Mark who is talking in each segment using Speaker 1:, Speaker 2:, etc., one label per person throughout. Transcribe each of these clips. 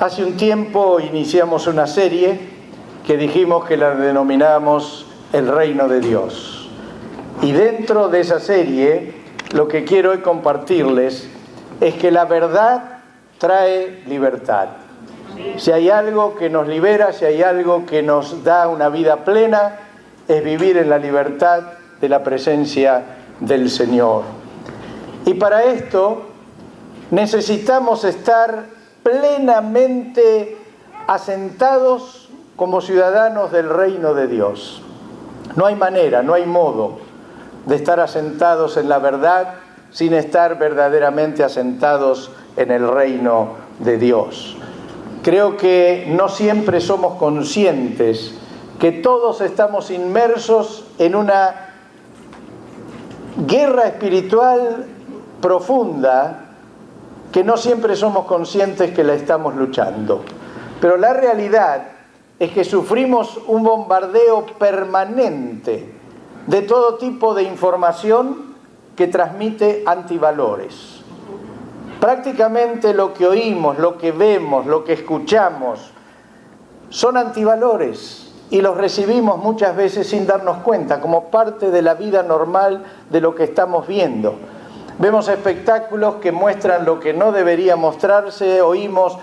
Speaker 1: Hace un tiempo iniciamos una serie que dijimos que la denominamos El Reino de Dios. Y dentro de esa serie, lo que quiero hoy compartirles es que la verdad trae libertad. Si hay algo que nos libera, si hay algo que nos da una vida plena, es vivir en la libertad de la presencia del Señor. Y para esto necesitamos estar plenamente asentados como ciudadanos del reino de Dios. No hay manera, no hay modo de estar asentados en la verdad sin estar verdaderamente asentados en el reino de Dios. Creo que no siempre somos conscientes que todos estamos inmersos en una guerra espiritual profunda que no siempre somos conscientes que la estamos luchando. Pero la realidad es que sufrimos un bombardeo permanente de todo tipo de información que transmite antivalores. Prácticamente lo que oímos, lo que vemos, lo que escuchamos, son antivalores y los recibimos muchas veces sin darnos cuenta, como parte de la vida normal de lo que estamos viendo. Vemos espectáculos que muestran lo que no debería mostrarse, oímos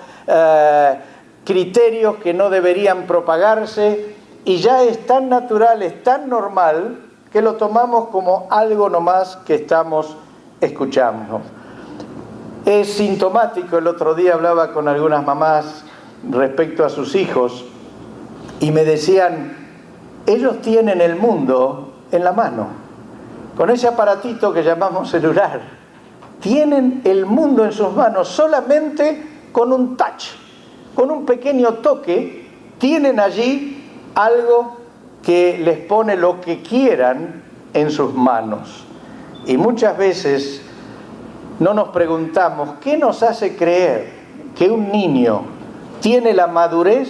Speaker 1: criterios que no deberían propagarse y ya es tan natural, es tan normal que lo tomamos como algo nomás que estamos escuchando. Es sintomático, el otro día hablaba con algunas mamás respecto a sus hijos y me decían, ellos tienen el mundo en la mano. Con ese aparatito que llamamos celular, tienen el mundo en sus manos solamente con un touch, con un pequeño toque, tienen allí algo que les pone lo que quieran en sus manos. Y muchas veces no nos preguntamos, ¿qué nos hace creer que un niño tiene la madurez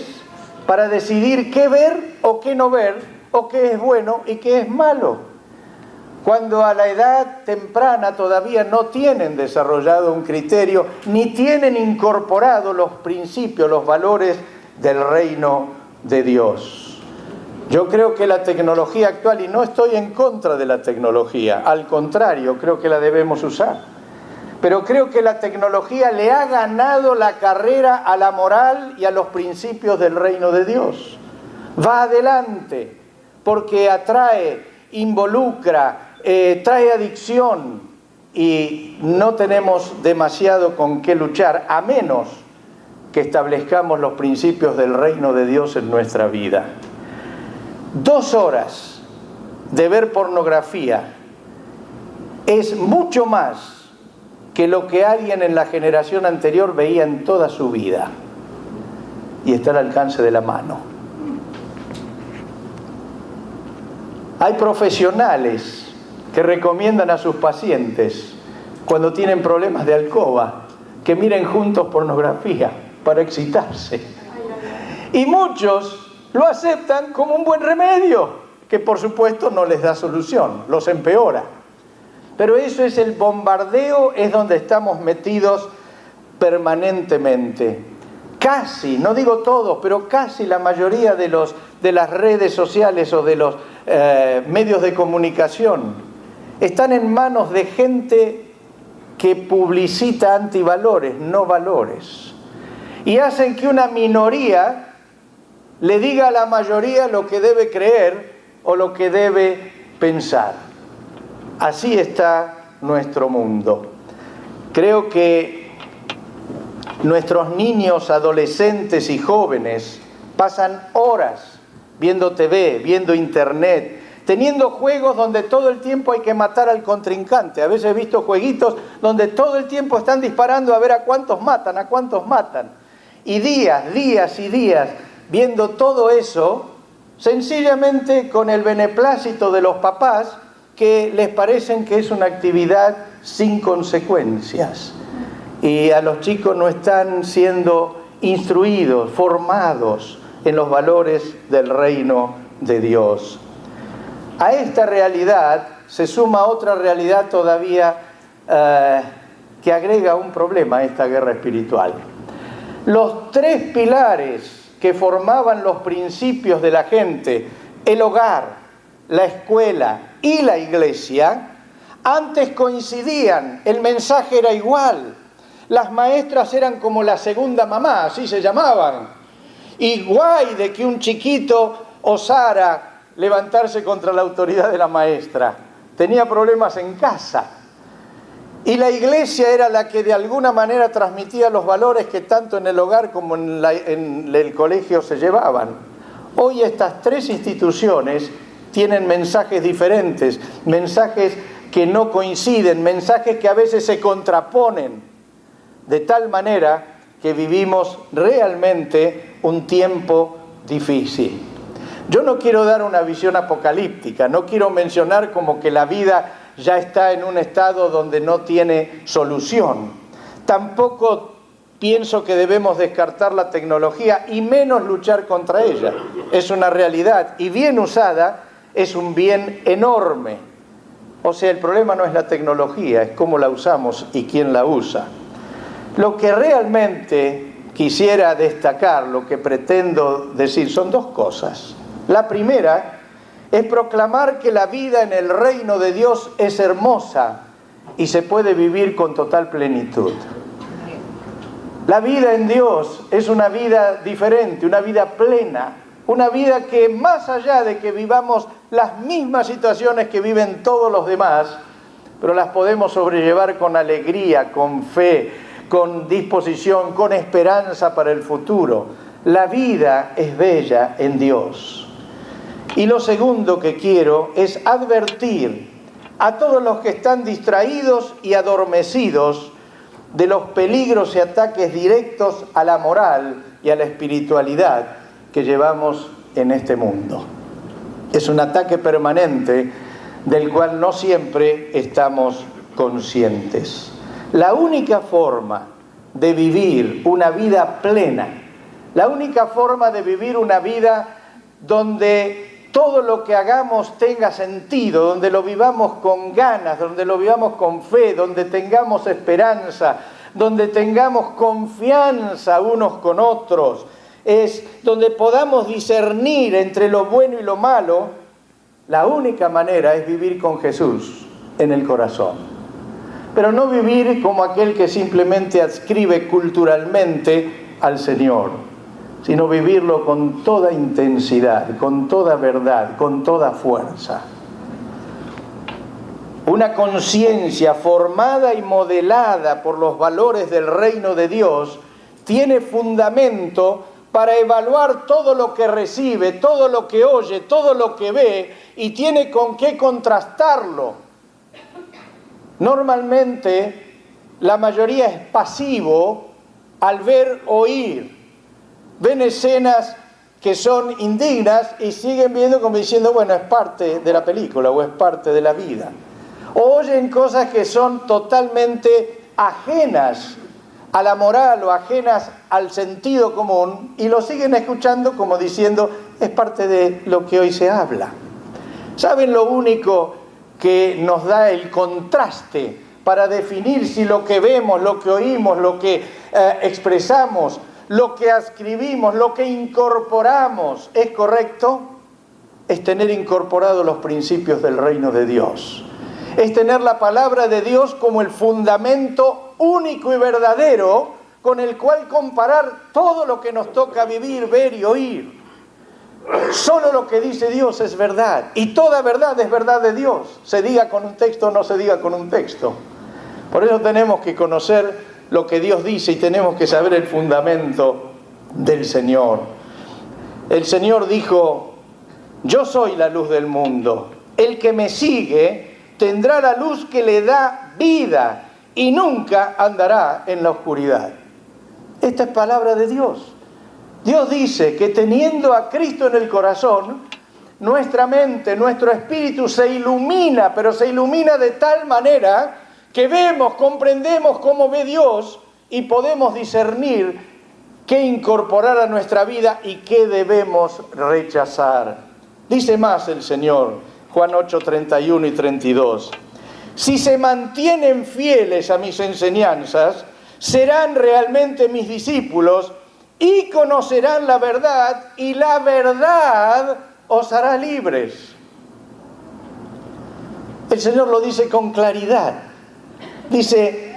Speaker 1: para decidir qué ver o qué no ver, o qué es bueno y qué es malo? Cuando a la edad temprana todavía no tienen desarrollado un criterio, ni tienen incorporado los principios, los valores del reino de Dios. Yo creo que la tecnología actual, y no estoy en contra de la tecnología, al contrario, creo que la debemos usar. Pero creo que la tecnología le ha ganado la carrera a la moral y a los principios del reino de Dios. Va adelante, porque atrae, involucra, trae adicción y no tenemos demasiado con qué luchar, a menos que establezcamos los principios del reino de Dios en nuestra vida. 2 horas de ver pornografía es mucho más que lo que alguien en la generación anterior veía en toda su vida y está al alcance de la mano. Hay profesionales que recomiendan a sus pacientes cuando tienen problemas de alcoba que miren juntos pornografía para excitarse. Y muchos lo aceptan como un buen remedio, que por supuesto no les da solución, los empeora. Pero eso es el bombardeo, es donde estamos metidos permanentemente. Casi, no digo todos, pero casi la mayoría de las redes sociales o de los medios de comunicación están en manos de gente que publicita antivalores, no valores. Y hacen que una minoría le diga a la mayoría lo que debe creer o lo que debe pensar. Así está nuestro mundo. Creo que nuestros niños, adolescentes y jóvenes pasan horas viendo TV, viendo internet, teniendo juegos donde todo el tiempo hay que matar al contrincante. A veces he visto jueguitos donde todo el tiempo están disparando a ver a cuántos matan. Y días y días viendo todo eso, sencillamente con el beneplácito de los papás que les parecen que es una actividad sin consecuencias. Y a los chicos no están siendo instruidos, formados en los valores del reino de Dios. A esta realidad se suma otra realidad todavía que agrega un problema a esta guerra espiritual. Los tres pilares que formaban los principios de la gente, el hogar, la escuela y la iglesia, antes coincidían, el mensaje era igual. Las maestras eran como la segunda mamá, así se llamaban. Y guay de que un chiquito osara levantarse contra la autoridad de la maestra. Tenía problemas en casa. Y la iglesia era la que de alguna manera transmitía los valores que tanto en el hogar como en el colegio se llevaban. Hoy estas tres instituciones tienen mensajes diferentes, mensajes que no coinciden, mensajes que a veces se contraponen, de tal manera que vivimos realmente un tiempo difícil. Yo no quiero dar una visión apocalíptica, no quiero mencionar como que la vida ya está en un estado donde no tiene solución. Tampoco pienso que debemos descartar la tecnología y menos luchar contra ella. Es una realidad y bien usada es un bien enorme. O sea, el problema no es la tecnología, es cómo la usamos y quién la usa. Lo que realmente quisiera destacar, lo que pretendo decir, son dos cosas. La primera es proclamar que la vida en el reino de Dios es hermosa y se puede vivir con total plenitud. La vida en Dios es una vida diferente, una vida plena, una vida que más allá de que vivamos las mismas situaciones que viven todos los demás, pero las podemos sobrellevar con alegría, con fe, con disposición, con esperanza para el futuro. La vida es bella en Dios. Y lo segundo que quiero es advertir a todos los que están distraídos y adormecidos de los peligros y ataques directos a la moral y a la espiritualidad que llevamos en este mundo. Es un ataque permanente del cual no siempre estamos conscientes. La única forma de vivir una vida plena, la única forma de vivir una vida donde todo lo que hagamos tenga sentido, donde lo vivamos con ganas, donde lo vivamos con fe, donde tengamos esperanza, donde tengamos confianza unos con otros, es donde podamos discernir entre lo bueno y lo malo. La única manera es vivir con Jesús en el corazón. Pero no vivir como aquel que simplemente adscribe culturalmente al Señor, sino vivirlo con toda intensidad, con toda verdad, con toda fuerza. Una conciencia formada y modelada por los valores del reino de Dios tiene fundamento para evaluar todo lo que recibe, todo lo que oye, todo lo que ve, y tiene con qué contrastarlo. Normalmente, la mayoría es pasivo al ver, oír. Ven escenas que son indignas y siguen viendo como diciendo, bueno, es parte de la película o es parte de la vida. O oyen cosas que son totalmente ajenas a la moral o ajenas al sentido común y lo siguen escuchando como diciendo, es parte de lo que hoy se habla. ¿Saben lo único que nos da el contraste para definir si lo que vemos, lo que oímos, lo que expresamos, lo que adscribimos, lo que incorporamos es correcto? Es tener incorporados los principios del reino de Dios. Es tener la palabra de Dios como el fundamento único y verdadero con el cual comparar todo lo que nos toca vivir, ver y oír. Solo lo que dice Dios es verdad y toda verdad es verdad de Dios, se diga con un texto o no se diga con un texto. Por eso tenemos que conocer lo que Dios dice y tenemos que saber el fundamento del Señor. El Señor dijo, yo soy la luz del mundo, el que me sigue tendrá la luz que le da vida y nunca andará en la oscuridad. Esta es palabra de Dios. Dios dice que teniendo a Cristo en el corazón, nuestra mente, nuestro espíritu se ilumina, pero se ilumina de tal manera que vemos, comprendemos cómo ve Dios y podemos discernir qué incorporar a nuestra vida y qué debemos rechazar. Dice más el Señor, Juan 8, 31 y 32. Si se mantienen fieles a mis enseñanzas, serán realmente mis discípulos y conocerán la verdad, y la verdad os hará libres. El Señor lo dice con claridad. Dice,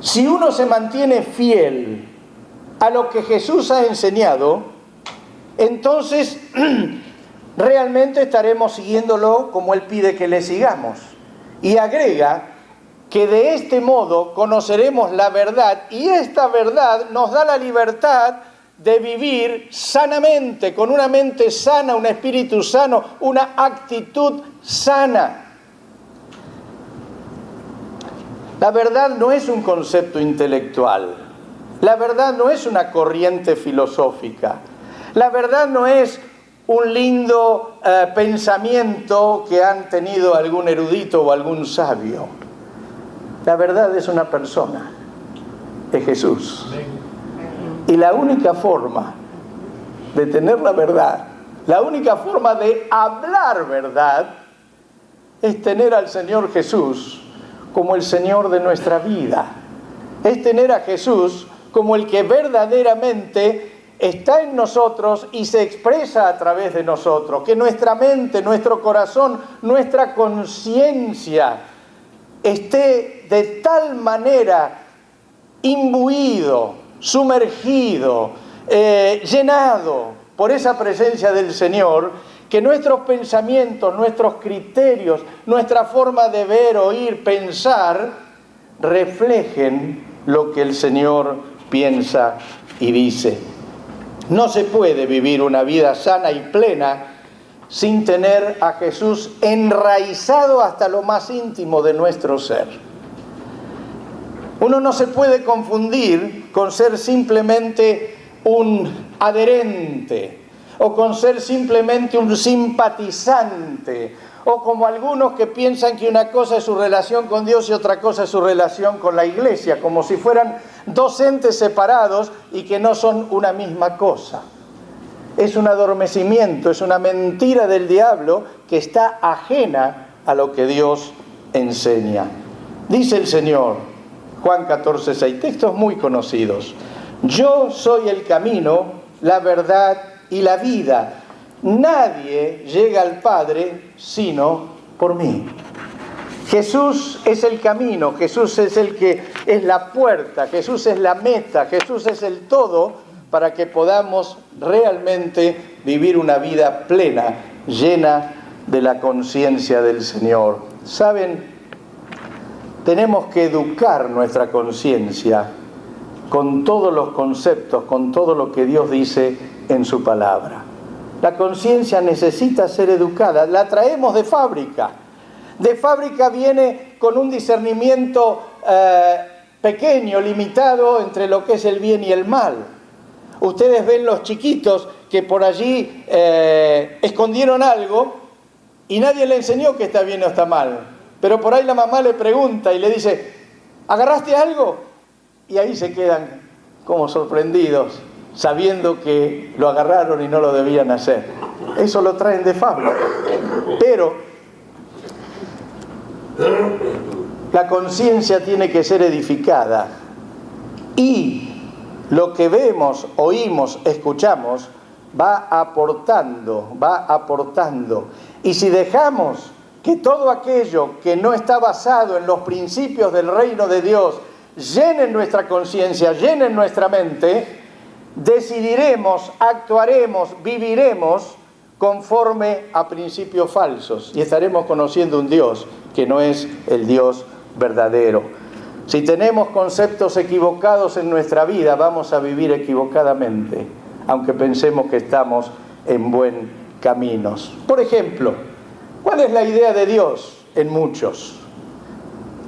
Speaker 1: si uno se mantiene fiel a lo que Jesús ha enseñado, entonces realmente estaremos siguiéndolo como Él pide que le sigamos. Y agrega que de este modo conoceremos la verdad, y esta verdad nos da la libertad de vivir sanamente, con una mente sana, un espíritu sano, una actitud sana. La verdad no es un concepto intelectual, la verdad no es una corriente filosófica, la verdad no es un lindo pensamiento que han tenido algún erudito o algún sabio. La verdad es una persona, es Jesús. Y la única forma de tener la verdad, la única forma de hablar verdad, es tener al Señor Jesús como el Señor de nuestra vida. Es tener a Jesús como el que verdaderamente está en nosotros y se expresa a través de nosotros. Que nuestra mente, nuestro corazón, nuestra conciencia esté de tal manera imbuido, sumergido, llenado por esa presencia del Señor, que nuestros pensamientos, nuestros criterios, nuestra forma de ver, oír, pensar, reflejen lo que el Señor piensa y dice. No se puede vivir una vida sana y plena sin tener a Jesús enraizado hasta lo más íntimo de nuestro ser. Uno no se puede confundir con ser simplemente un adherente o con ser simplemente un simpatizante, o como algunos que piensan que una cosa es su relación con Dios y otra cosa es su relación con la iglesia, como si fueran dos entes separados y que no son una misma cosa. Es un adormecimiento, es una mentira del diablo que está ajena a lo que Dios enseña. Dice el Señor, Juan 14:6, textos muy conocidos: yo soy el camino, la verdad y la vida. Nadie llega al Padre sino por mí. Jesús es el camino, Jesús es el que es la puerta, Jesús es la meta, Jesús es el todo para que podamos realmente vivir una vida plena, llena de la conciencia del Señor. ¿Saben? Tenemos que educar nuestra conciencia con todos los conceptos, con todo lo que Dios dice en su palabra. La conciencia necesita ser educada, la traemos de fábrica. De fábrica viene con un discernimiento pequeño, limitado entre lo que es el bien y el mal. Ustedes ven los chiquitos que por allí escondieron algo y nadie le enseñó que está bien o está mal. Pero por ahí la mamá le pregunta y le dice, ¿agarraste algo? Y ahí se quedan como sorprendidos, sabiendo que lo agarraron y no lo debían hacer. Eso lo traen de fábrica. Pero la conciencia tiene que ser edificada. Y lo que vemos, oímos, escuchamos, va aportando. Y si dejamos que todo aquello que no está basado en los principios del reino de Dios llene nuestra conciencia, llene nuestra mente, decidiremos, actuaremos, viviremos conforme a principios falsos y estaremos conociendo un Dios que no es el Dios verdadero. Si tenemos conceptos equivocados en nuestra vida, vamos a vivir equivocadamente, aunque pensemos que estamos en buen camino. Por ejemplo, ¿cuál es la idea de Dios en muchos?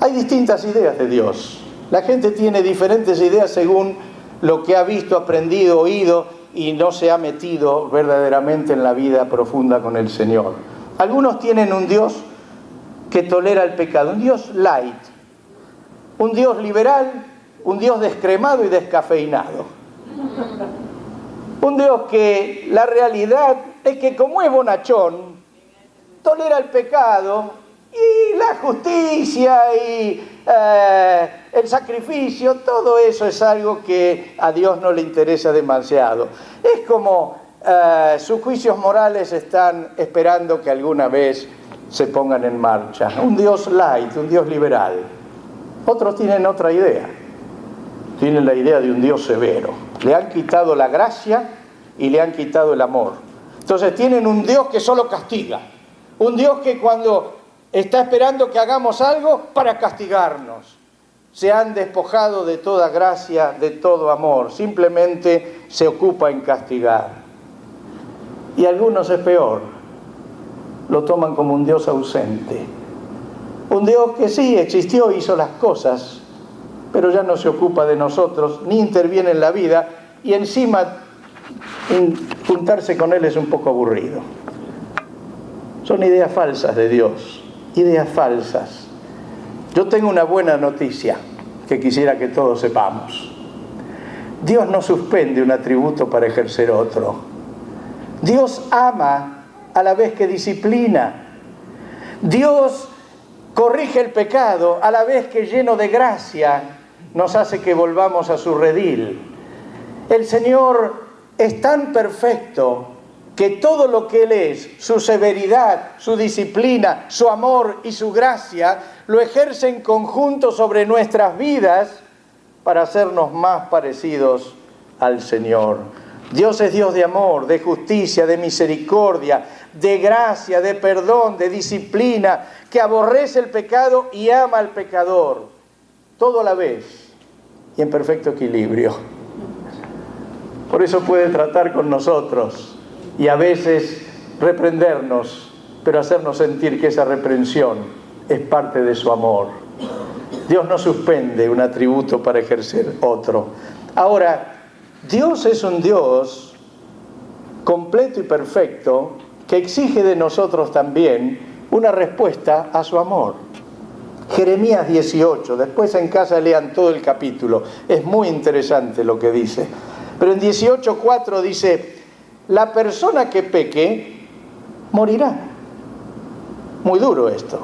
Speaker 1: Hay distintas ideas de Dios. La gente tiene diferentes ideas según lo que ha visto, aprendido, oído y no se ha metido verdaderamente en la vida profunda con el Señor. Algunos tienen un Dios que tolera el pecado, un Dios light, un Dios liberal, un Dios descremado y descafeinado. Un Dios que la realidad es que como es bonachón, tolera el pecado Y la justicia y el sacrificio, todo eso es algo que a Dios no le interesa demasiado. Es como sus juicios morales están esperando que alguna vez se pongan en marcha. Un Dios light, un Dios liberal. Otros tienen otra idea. Tienen la idea de un Dios severo. Le han quitado la gracia y le han quitado el amor. Entonces tienen un Dios que solo castiga. Un Dios que cuando está esperando que hagamos algo para castigarnos. Se han despojado de toda gracia, de todo amor. Simplemente se ocupa en castigar. Y algunos es peor. Lo toman como un Dios ausente. Un Dios que sí existió, hizo las cosas, pero ya no se ocupa de nosotros, ni interviene en la vida, y encima juntarse con Él es un poco aburrido. Son ideas falsas de Dios, ideas falsas. Yo tengo una buena noticia que quisiera que todos sepamos. Dios no suspende un atributo para ejercer otro. Dios ama a la vez que disciplina. Dios corrige el pecado a la vez que, lleno de gracia, nos hace que volvamos a su redil. El Señor es tan perfecto que todo lo que Él es, su severidad, su disciplina, su amor y su gracia, lo ejerce en conjunto sobre nuestras vidas para hacernos más parecidos al Señor. Dios es Dios de amor, de justicia, de misericordia, de gracia, de perdón, de disciplina, que aborrece el pecado y ama al pecador, todo a la vez y en perfecto equilibrio. Por eso puede tratar con nosotros y a veces reprendernos, pero hacernos sentir que esa reprensión es parte de su amor. Dios no suspende un atributo para ejercer otro. Ahora, Dios es un Dios completo y perfecto que exige de nosotros también una respuesta a su amor. Jeremías 18, después en casa lean todo el capítulo, es muy interesante lo que dice. Pero en 18:4 dice: la persona que peque morirá. Muy duro esto.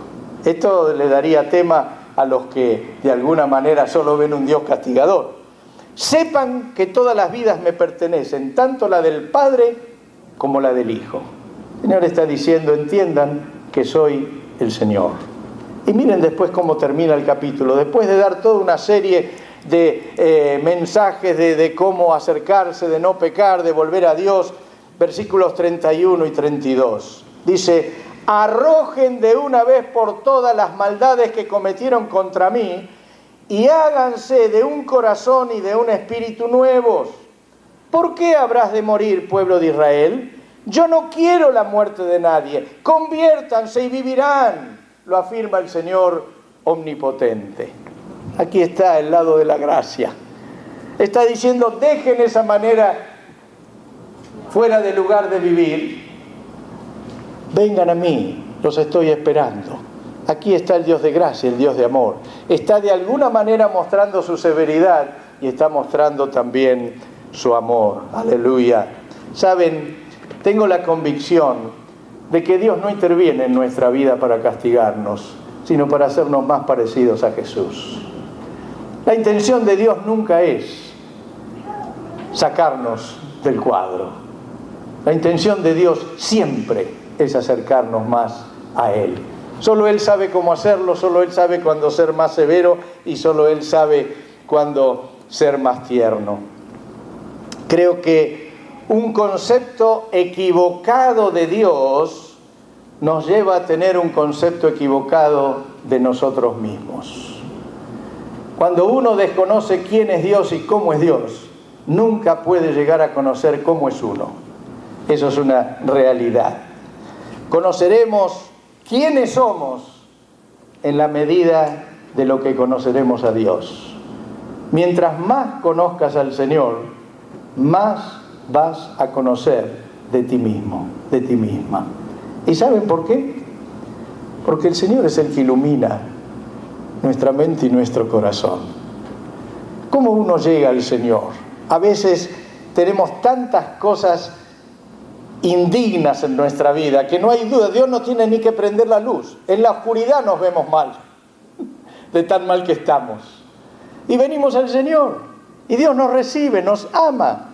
Speaker 1: Esto le daría tema a los que de alguna manera solo ven un Dios castigador. Sepan que todas las vidas me pertenecen, tanto la del Padre como la del Hijo. El Señor está diciendo: entiendan que soy el Señor. Y miren después cómo termina el capítulo. Después de dar toda una serie de mensajes de cómo acercarse, de no pecar, de volver a Dios, versículos 31 y 32. Dice: arrojen de una vez por todas las maldades que cometieron contra mí y háganse de un corazón y de un espíritu nuevos. ¿Por qué habrás de morir, pueblo de Israel? Yo no quiero la muerte de nadie. Conviértanse y vivirán, lo afirma el Señor omnipotente. Aquí está el lado de la gracia. Está diciendo: dejen esa manera fuera del lugar de vivir. Vengan a mí, los estoy esperando. Aquí está el Dios de gracia, el Dios de amor. Está de alguna manera mostrando su severidad y está mostrando también su amor. Aleluya. Saben, tengo la convicción de que Dios no interviene en nuestra vida para castigarnos, sino para hacernos más parecidos a Jesús. La intención de Dios nunca es sacarnos del cuadro. La intención de Dios siempre es acercarnos más a Él. Solo Él sabe cómo hacerlo, solo Él sabe cuándo ser más severo y solo Él sabe cuándo ser más tierno. Creo que un concepto equivocado de Dios nos lleva a tener un concepto equivocado de nosotros mismos. Cuando uno desconoce quién es Dios y cómo es Dios, nunca puede llegar a conocer cómo es uno. Eso es una realidad. Conoceremos quiénes somos en la medida de lo que conoceremos a Dios. Mientras más conozcas al Señor, más vas a conocer de ti mismo, de ti misma. ¿Y saben por qué? Porque el Señor es el que ilumina nuestra mente y nuestro corazón. ¿Cómo uno llega al Señor? A veces tenemos tantas cosas indignas en nuestra vida, que no hay duda, Dios no tiene ni que prender la luz. En la oscuridad nos vemos mal, de tan mal que estamos. Y venimos al Señor, y Dios nos recibe, nos ama,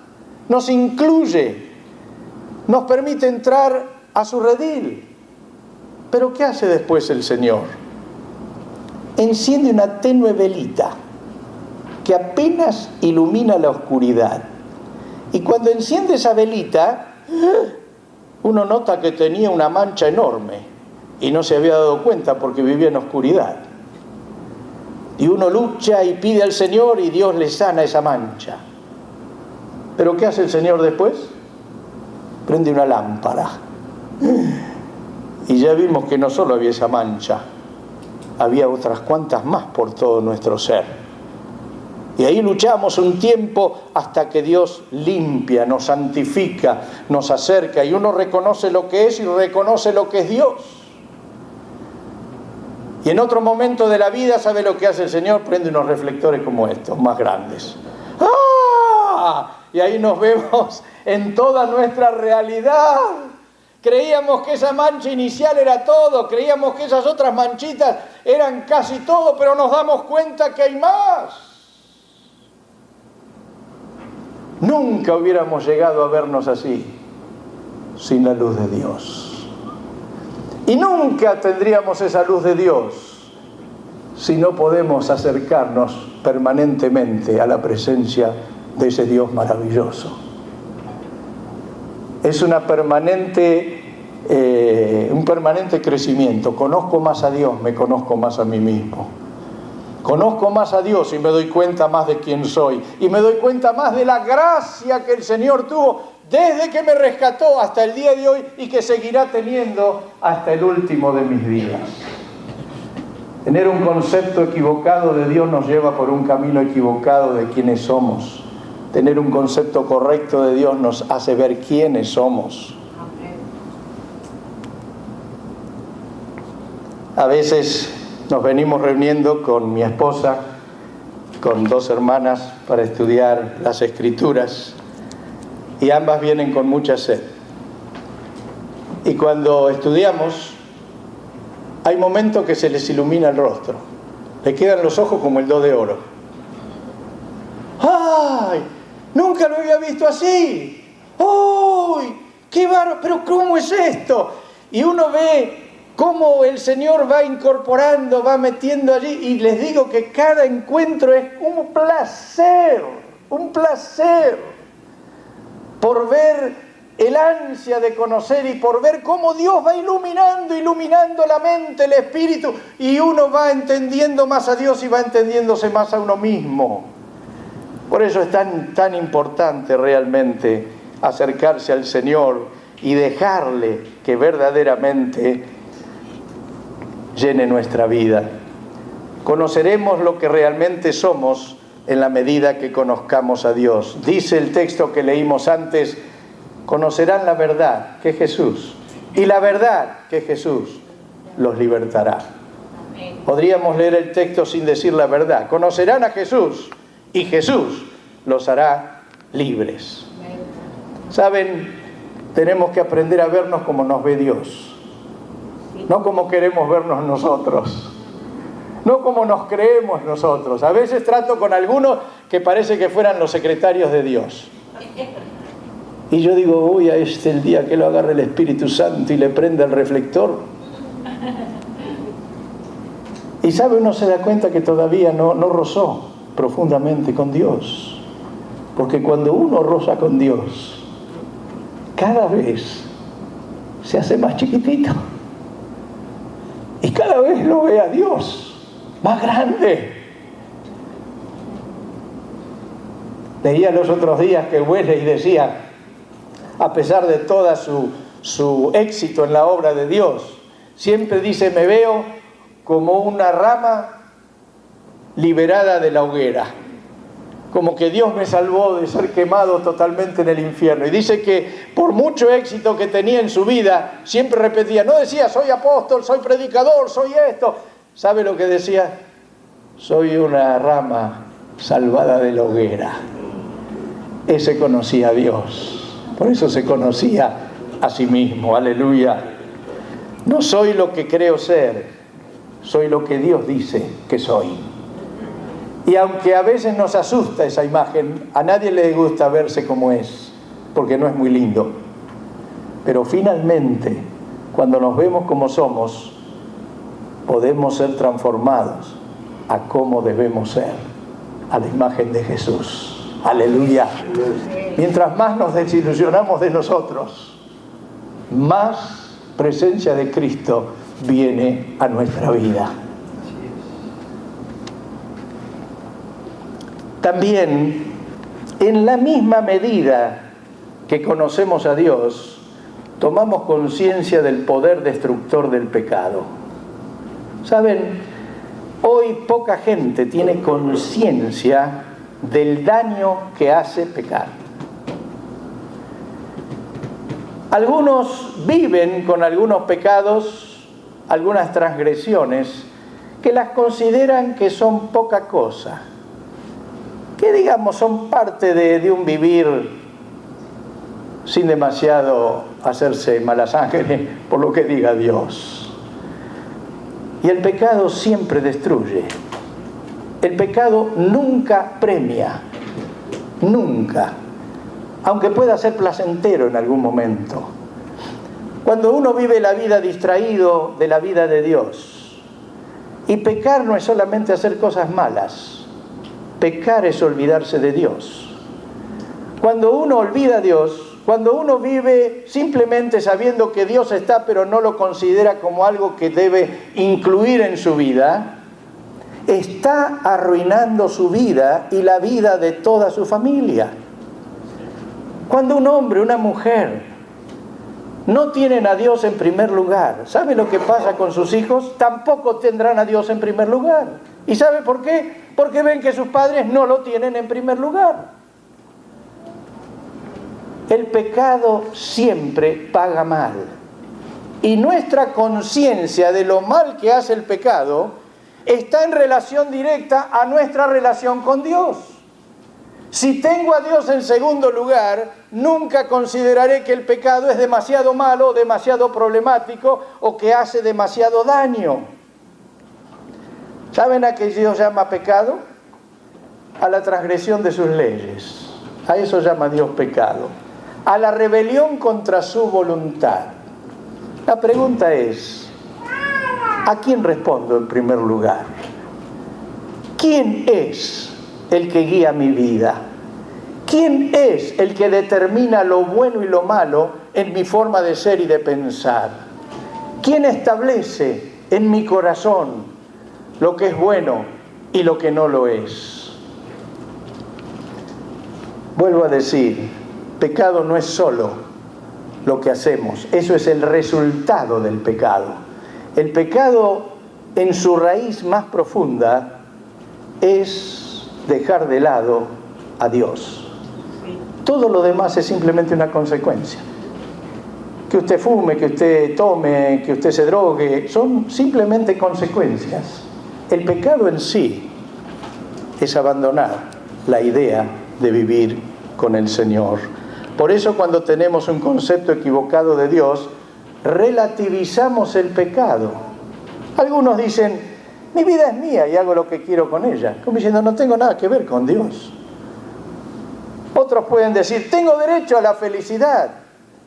Speaker 1: nos incluye, nos permite entrar a su redil. Pero ¿qué hace después el Señor? Enciende una tenue velita que apenas ilumina la oscuridad. Y cuando enciende esa velita, uno nota que tenía una mancha enorme y no se había dado cuenta porque vivía en oscuridad. Y uno lucha y pide al Señor y Dios le sana esa mancha. ¿Pero qué hace el Señor después? Prende una lámpara. Y ya vimos que no solo había esa mancha, había otras cuantas más por todo nuestro ser. Y ahí luchamos un tiempo hasta que Dios limpia, nos santifica, nos acerca y uno reconoce lo que es y reconoce lo que es Dios. Y en otro momento de la vida, ¿sabe lo que hace el Señor? Prende unos reflectores como estos, más grandes. ¡Ah! Y ahí nos vemos en toda nuestra realidad. Creíamos que esa mancha inicial era todo, creíamos que esas otras manchitas eran casi todo, pero nos damos cuenta que hay más. Nunca hubiéramos llegado a vernos así sin la luz de Dios. Y nunca tendríamos esa luz de Dios si no podemos acercarnos permanentemente a la presencia de ese Dios maravilloso. Es un permanente crecimiento. Conozco más a Dios, me conozco más a mí mismo. Conozco más a Dios y me doy cuenta más de quién soy. Y me doy cuenta más de la gracia que el Señor tuvo desde que me rescató hasta el día de hoy y que seguirá teniendo hasta el último de mis días. Tener un concepto equivocado de Dios nos lleva por un camino equivocado de quiénes somos. Tener un concepto correcto de Dios nos hace ver quiénes somos. A veces nos venimos reuniendo con mi esposa, con dos hermanas, para estudiar las Escrituras, y ambas vienen con mucha sed. Y cuando estudiamos, hay momentos que se les ilumina el rostro, le quedan los ojos como el 2 de oro. ¡Ay! ¡Nunca lo había visto así! ¡Uy! ¡Qué bárbaro! ¿Pero cómo es esto? Y uno ve cómo el Señor va incorporando, va metiendo allí, y les digo que cada encuentro es un placer, por ver el ansia de conocer y por ver cómo Dios va iluminando la mente, el espíritu, y uno va entendiendo más a Dios y va entendiéndose más a uno mismo. Por eso es tan importante realmente acercarse al Señor y dejarle que verdaderamente llene nuestra vida. Conoceremos lo que realmente somos en la medida que conozcamos a Dios. Dice el texto que leímos antes: conocerán la verdad, que es Jesús, y la verdad, que es Jesús, los libertará. Podríamos leer el texto sin decir la verdad. Conocerán a Jesús y Jesús los hará libres. ¿Saben? Tenemos que aprender a vernos como nos ve Dios. No como queremos vernos nosotros, no como nos creemos nosotros. A veces trato con algunos que parece que fueran los secretarios de Dios. Y yo digo, uy, a el día que lo agarre el Espíritu Santo y le prenda el reflector. Y sabe, uno se da cuenta que todavía no rozó profundamente con Dios. Porque cuando uno roza con Dios, cada vez se hace más chiquitito. Y cada vez lo ve a Dios más grande. Leía los otros días que Wesley decía, a pesar de toda su éxito en la obra de Dios, siempre dice: me veo como una rama liberada de la hoguera. Como que Dios me salvó de ser quemado totalmente en el infierno. Y dice que por mucho éxito que tenía en su vida, siempre repetía, no decía soy apóstol, soy predicador, soy esto. ¿Sabe lo que decía? Soy una rama salvada de la hoguera. Ese conocía a Dios. Por eso se conocía a sí mismo, aleluya. No soy lo que creo ser, soy lo que Dios dice que soy. Y aunque a veces nos asusta esa imagen, a nadie le gusta verse como es, porque no es muy lindo. Pero finalmente, cuando nos vemos como somos, podemos ser transformados a cómo debemos ser, a la imagen de Jesús. Aleluya. Mientras más nos desilusionamos de nosotros, más presencia de Cristo viene a nuestra vida. También, en la misma medida que conocemos a Dios, tomamos conciencia del poder destructor del pecado. ¿Saben? Hoy poca gente tiene conciencia del daño que hace pecar. Algunos viven con algunos pecados, algunas transgresiones, que las consideran que son poca cosa, que digamos son parte de un vivir sin demasiado hacerse mala sangre por lo que diga Dios. Y el pecado siempre destruye. El pecado nunca premia, nunca, aunque pueda ser placentero en algún momento. Cuando uno vive la vida distraído de la vida de Dios, y pecar no es solamente hacer cosas malas, pecar es olvidarse de Dios. Cuando uno olvida a Dios, cuando uno vive simplemente sabiendo que Dios está, pero no lo considera como algo que debe incluir en su vida, está arruinando su vida y la vida de toda su familia. Cuando un hombre, una mujer, no tienen a Dios en primer lugar, ¿sabe lo que pasa con sus hijos? Tampoco tendrán a Dios en primer lugar. ¿Y sabe por qué? Porque ven que sus padres no lo tienen en primer lugar. El pecado siempre paga mal. Y nuestra conciencia de lo mal que hace el pecado está en relación directa a nuestra relación con Dios. Si tengo a Dios en segundo lugar, nunca consideraré que el pecado es demasiado malo, demasiado problemático o que hace demasiado daño. ¿Saben a qué Dios llama pecado? A la transgresión de sus leyes. A eso llama Dios pecado. A la rebelión contra su voluntad. La pregunta es, ¿a quién respondo en primer lugar? ¿Quién es el que guía mi vida? ¿Quién es el que determina lo bueno y lo malo en mi forma de ser y de pensar? ¿Quién establece en mi corazón lo que es bueno y lo que no lo es? Vuelvo a decir, pecado no es solo lo que hacemos, eso es el resultado del pecado. El pecado en su raíz más profunda es dejar de lado a Dios. Todo lo demás es simplemente una consecuencia. Que usted fume, que usted tome, que usted se drogue, son simplemente consecuencias. El pecado en sí es abandonar la idea de vivir con el Señor. Por eso cuando tenemos un concepto equivocado de Dios, relativizamos el pecado. Algunos dicen, mi vida es mía y hago lo que quiero con ella, como diciendo, no tengo nada que ver con Dios. Otros pueden decir, tengo derecho a la felicidad,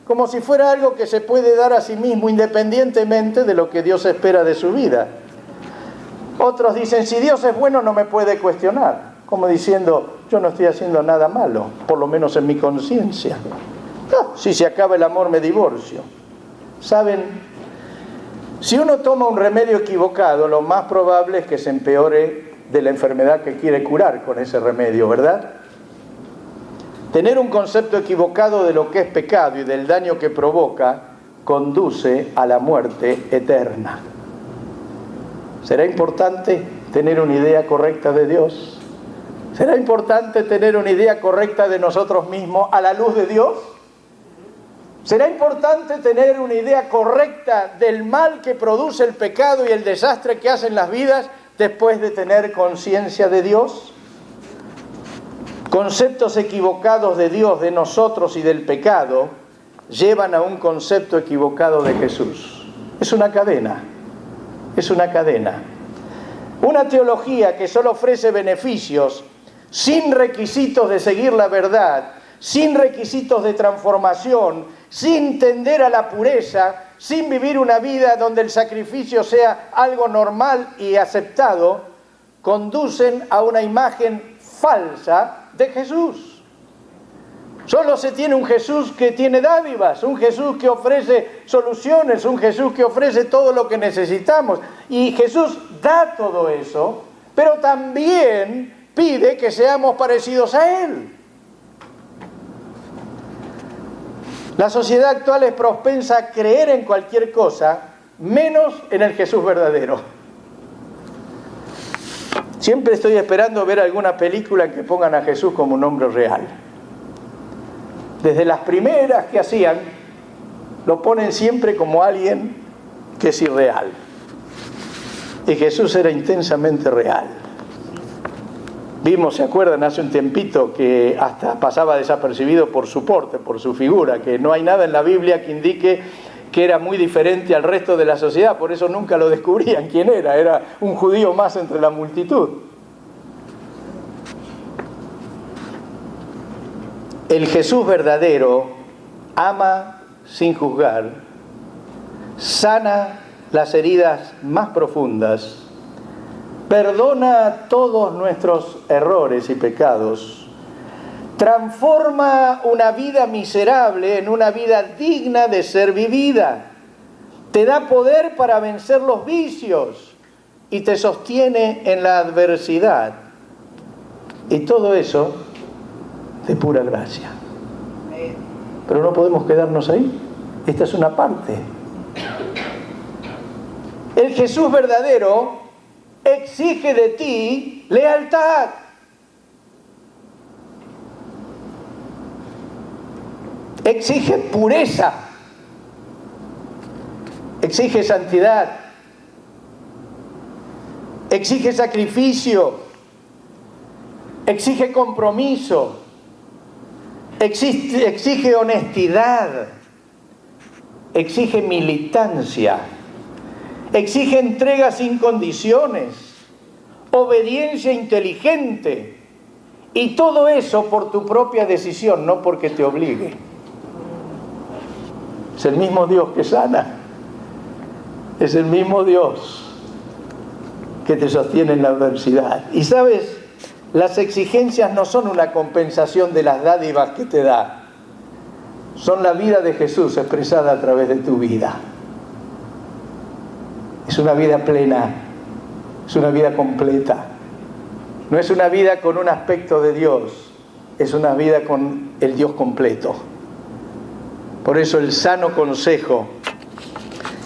Speaker 1: como si fuera algo que se puede dar a sí mismo independientemente de lo que Dios espera de su vida. Otros dicen, si Dios es bueno no me puede cuestionar, como diciendo, yo no estoy haciendo nada malo, por lo menos en mi conciencia. Si se acaba el amor me divorcio. ¿Saben? Si uno toma un remedio equivocado, lo más probable es que se empeore de la enfermedad que quiere curar con ese remedio, ¿verdad? Tener un concepto equivocado de lo que es pecado y del daño que provoca conduce a la muerte eterna. ¿Será importante tener una idea correcta de Dios? ¿Será importante tener una idea correcta de nosotros mismos a la luz de Dios? ¿Será importante tener una idea correcta del mal que produce el pecado y el desastre que hacen las vidas después de tener conciencia de Dios? Conceptos equivocados de Dios, de nosotros y del pecado llevan a un concepto equivocado de Jesús. Es una cadena, es una cadena. Una teología que solo ofrece beneficios, sin requisitos de seguir la verdad, sin requisitos de transformación, sin tender a la pureza, sin vivir una vida donde el sacrificio sea algo normal y aceptado, conducen a una imagen falsa de Jesús. Solo se tiene un Jesús que tiene dádivas, un Jesús que ofrece soluciones, un Jesús que ofrece todo lo que necesitamos. Y Jesús da todo eso, pero también pide que seamos parecidos a Él. La sociedad actual es propensa a creer en cualquier cosa, menos en el Jesús verdadero. Siempre estoy esperando ver alguna película en que pongan a Jesús como un hombre real. Desde las primeras que hacían, lo ponen siempre como alguien que es irreal. Y Jesús era intensamente real. Vimos, ¿se acuerdan? Hace un tiempito que hasta pasaba desapercibido por su porte, por su figura, que no hay nada en la Biblia que indique que era muy diferente al resto de la sociedad, por eso nunca lo descubrían quién era un judío más entre la multitud. El Jesús verdadero ama sin juzgar, sana las heridas más profundas, perdona todos nuestros errores y pecados, transforma una vida miserable en una vida digna de ser vivida, te da poder para vencer los vicios y te sostiene en la adversidad. Y todo eso de pura gracia. Pero no podemos quedarnos ahí. Esta es una parte. El Jesús verdadero exige de ti lealtad. Exige pureza. Exige santidad. Exige sacrificio. Exige compromiso. Exige honestidad. Exige militancia. Exige entrega sin condiciones, obediencia inteligente, y todo eso por tu propia decisión, no porque te obligue. Es el mismo Dios que sana, es el mismo Dios que te sostiene en la adversidad. Y sabes, las exigencias no son una compensación de las dádivas que te da, son la vida de Jesús expresada a través de tu vida. Es una vida plena, es una vida completa. No es una vida con un aspecto de Dios, es una vida con el Dios completo. Por eso el sano consejo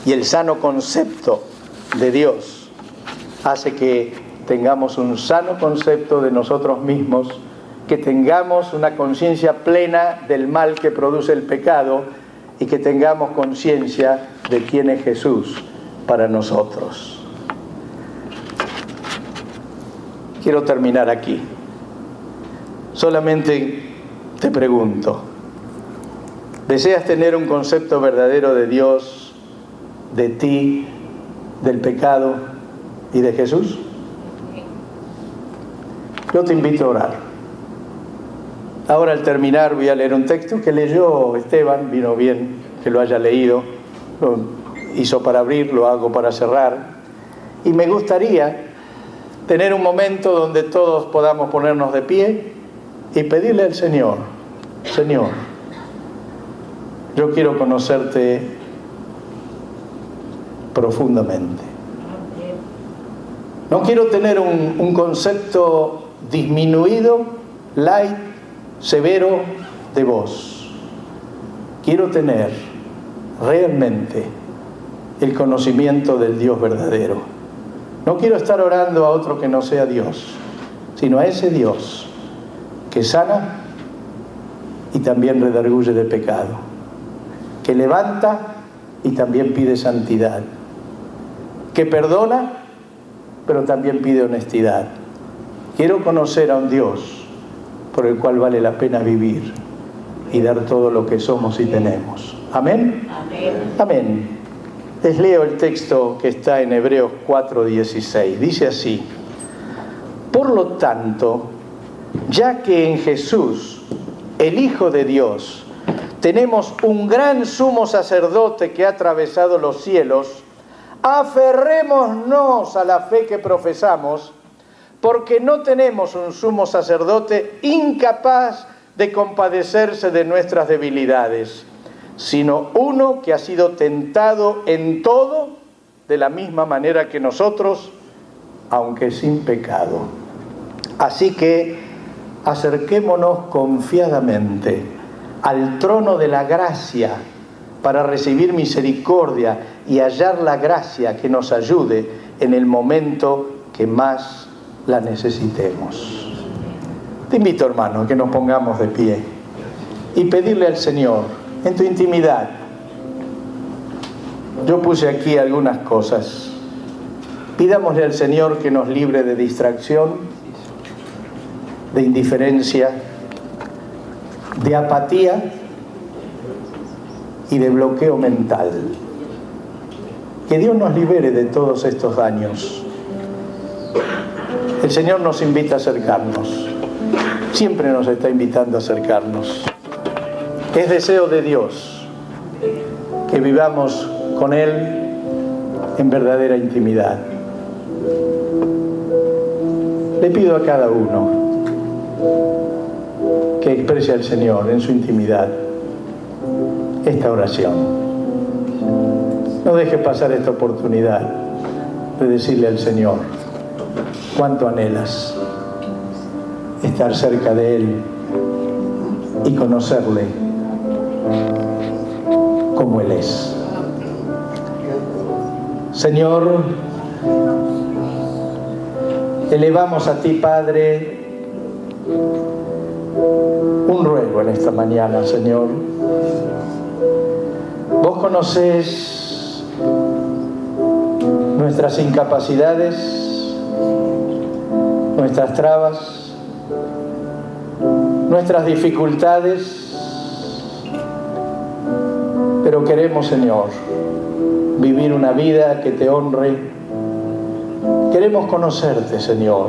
Speaker 1: y el sano concepto de Dios hace que tengamos un sano concepto de nosotros mismos, que tengamos una conciencia plena del mal que produce el pecado y que tengamos conciencia de quién es Jesús para nosotros. Quiero terminar aquí. Solamente te pregunto, ¿deseas tener un concepto verdadero de Dios, de ti, del pecado y de Jesús? Yo te invito a orar. Ahora, al terminar, voy a leer un texto que leyó Esteban. Vino bien que lo haya leído. Lo hizo para abrir, lo hago para cerrar. Y me gustaría tener un momento donde todos podamos ponernos de pie y pedirle al Señor: Señor, yo quiero conocerte profundamente. No quiero tener un concepto disminuido, light, severo de vos. Quiero tener realmente el conocimiento del Dios verdadero. No quiero estar orando a otro que no sea Dios, sino a ese Dios que sana y también redarguye de pecado, que levanta y también pide santidad, que perdona pero también pide honestidad. Quiero conocer a un Dios por el cual vale la pena vivir y dar todo lo que somos y tenemos. ¿Amén?
Speaker 2: Amén.
Speaker 1: Amén. Les leo el texto que está en Hebreos 4:16. Dice así: por lo tanto, ya que en Jesús, el Hijo de Dios, tenemos un gran sumo sacerdote que ha atravesado los cielos, aferrémonos a la fe que profesamos, porque no tenemos un sumo sacerdote incapaz de compadecerse de nuestras debilidades, sino uno que ha sido tentado en todo de la misma manera que nosotros, aunque sin pecado. Así que acerquémonos confiadamente al trono de la gracia para recibir misericordia y hallar la gracia que nos ayude en el momento que más la necesitemos. Te invito, hermano, que nos pongamos de pie y pedirle al Señor en tu intimidad. Yo puse aquí algunas cosas. Pidámosle al Señor que nos libre de distracción, de indiferencia, de apatía y de bloqueo mental. Que Dios nos libere de todos estos daños. El Señor nos invita a acercarnos. Siempre nos está invitando a acercarnos. Es deseo de Dios que vivamos con Él en verdadera intimidad. Le pido a cada uno que exprese al Señor en su intimidad esta oración. No deje pasar esta oportunidad de decirle al Señor cuánto anhelas estar cerca de Él y conocerle como Él es. Señor, elevamos a ti, Padre, un ruego en esta mañana, Señor. Vos conocés nuestras incapacidades, nuestras trabas, nuestras dificultades, pero queremos, Señor, vivir una vida que te honre. Queremos conocerte, Señor.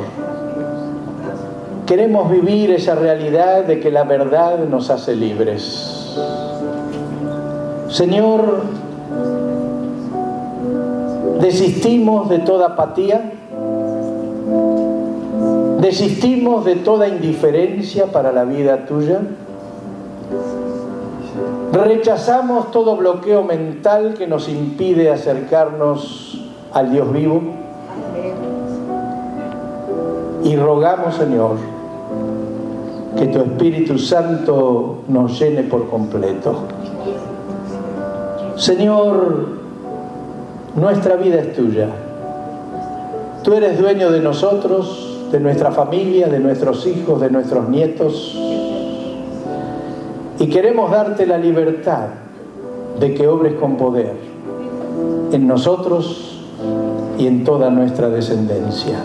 Speaker 1: Queremos vivir esa realidad de que la verdad nos hace libres. Señor, desistimos de toda apatía, desistimos de toda indiferencia para la vida tuya, rechazamos todo bloqueo mental que nos impide acercarnos al Dios vivo y rogamos, Señor, que tu Espíritu Santo nos llene por completo. Señor, nuestra vida es tuya. Tú eres dueño de nosotros, de nuestra familia, de nuestros hijos, de nuestros nietos. Y queremos darte la libertad de que obres con poder en nosotros y en toda nuestra descendencia.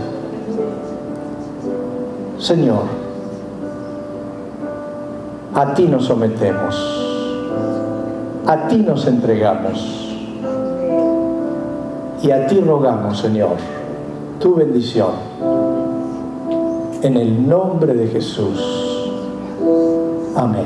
Speaker 1: Señor, a ti nos sometemos, a ti nos entregamos y a ti rogamos, Señor, tu bendición en el nombre de Jesús. Amén.